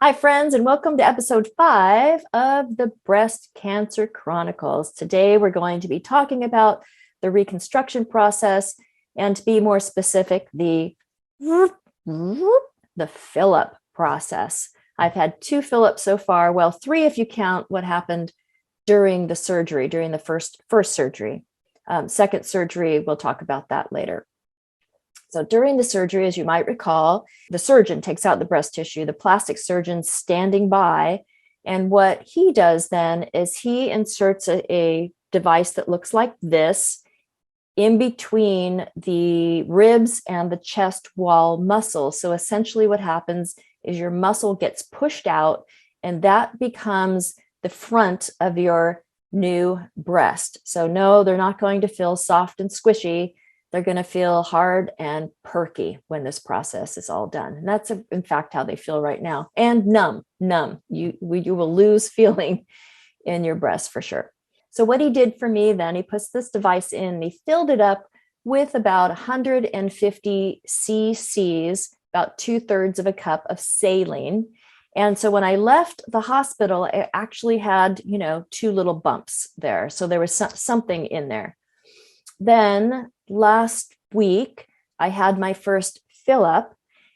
Hi, friends, and welcome to episode 5 of the Breast Cancer Chronicles. Today, we're going to be talking about the reconstruction process, and to be more specific, the fill-up process. I've had 2 fill-ups so far, well, 3 if you count what happened during the surgery, during the first surgery. Second surgery, we'll talk about that later. So during the surgery, as you might recall, the surgeon takes out the breast tissue, the plastic surgeon's standing by. And what he does then is he inserts a device that looks like this in between the ribs and the chest wall muscle. So essentially what happens is your muscle gets pushed out, and that becomes the front of your new breast. So no, they're not going to feel soft and squishy. They're going to feel hard and perky when this process is all done. And that's, in fact, how they feel right now. And numb. You will lose feeling in your breast for sure. So what he did for me then, he puts this device in, and he filled it up with about 150 cc's, about 2/3 of a cup of saline. And so when I left the hospital, I actually had, 2 little bumps there. So there was something in there. Then last week, I had my first fill up.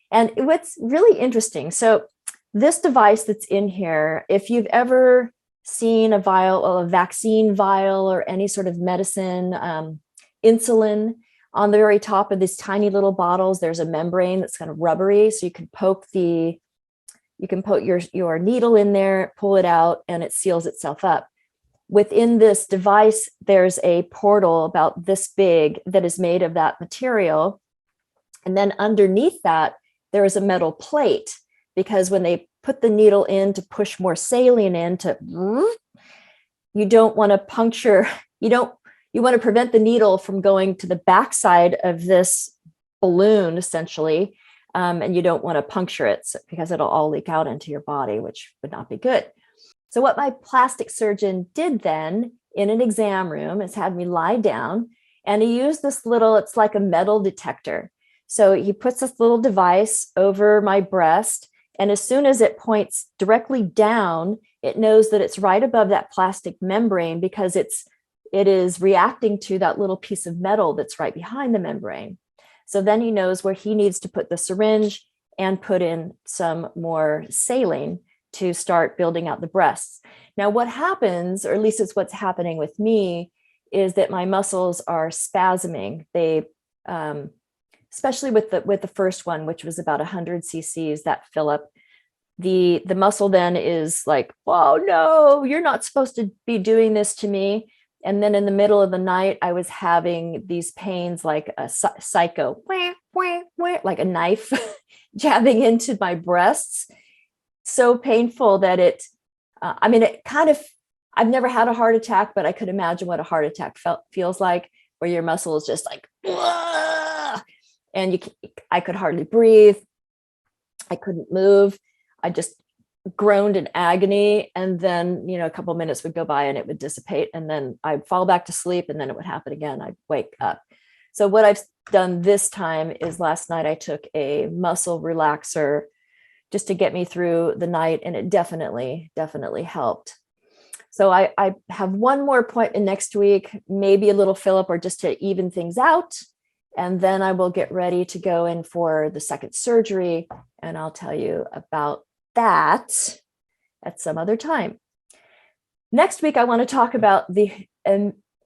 And what's really interesting, so this device that's in here, if you've ever seen a vial, or a vaccine vial, or any sort of medicine, insulin, on the very top of these tiny little bottles, there's a membrane that's kind of rubbery. So you can poke your needle in there, pull it out, and it seals itself up. Within this device, there's a portal about this big that is made of that material. And then underneath that, there is a metal plate, because when they put the needle in to push more saline in, you don't want to puncture, you want to prevent the needle from going to the backside of this balloon, essentially. And you don't want to puncture it because it'll all leak out into your body, which would not be good. So what my plastic surgeon did then in an exam room is had me lie down, and he used this it's like a metal detector. So he puts this little device over my breast, and as soon as it points directly down, it knows that it's right above that plastic membrane, because it is reacting to that little piece of metal that's right behind the membrane. So then he knows where he needs to put the syringe and put in some more saline to start building out the breasts. Now, what happens, or at least it's what's happening with me, is that my muscles are spasming. They, especially with the first one, which was about 100 cc's, that fill up, the muscle then is like, "Oh no, you're not supposed to be doing this to me." And then in the middle of the night, I was having these pains like a psycho, like a knife jabbing into my breasts. So painful that it kind of, I've never had a heart attack, but I could imagine what a heart attack feels like, where your muscle is just like, and I could hardly breathe. I couldn't move. I just groaned in agony. And then, a couple of minutes would go by and it would dissipate. And then I'd fall back to sleep, and then it would happen again. I'd wake up. So what I've done this time is last night I took a muscle relaxer just to get me through the night. And it definitely helped. So I have one more appointment next week, maybe a little fill up, or just to even things out. And then I will get ready to go in for the second surgery. And I'll tell you about that at some other time. Next week, I want to talk about the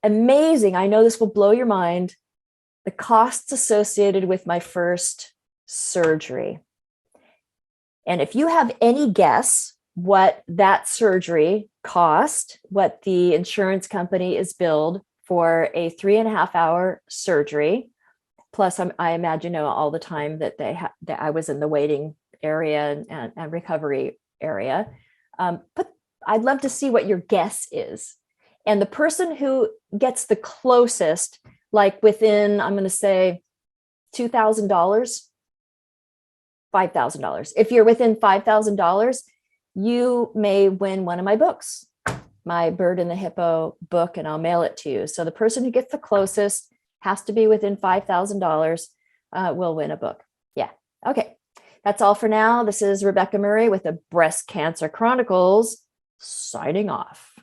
amazing, I know this will blow your mind, the costs associated with my first surgery. And if you have any guess what that surgery cost, what the insurance company is billed for a 3.5-hour surgery, plus I imagine all the time that that I was in the waiting area and recovery area. But I'd love to see what your guess is. And the person who gets the closest, like within, I'm going to say $2,000, $5,000. If you're within $5,000, you may win one of my books, my Bird and the Hippo book, and I'll mail it to you. So the person who gets the closest has to be within $5,000, will win a book. Yeah. Okay. That's all for now. This is Rebecca Murray with the Breast Cancer Chronicles, signing off.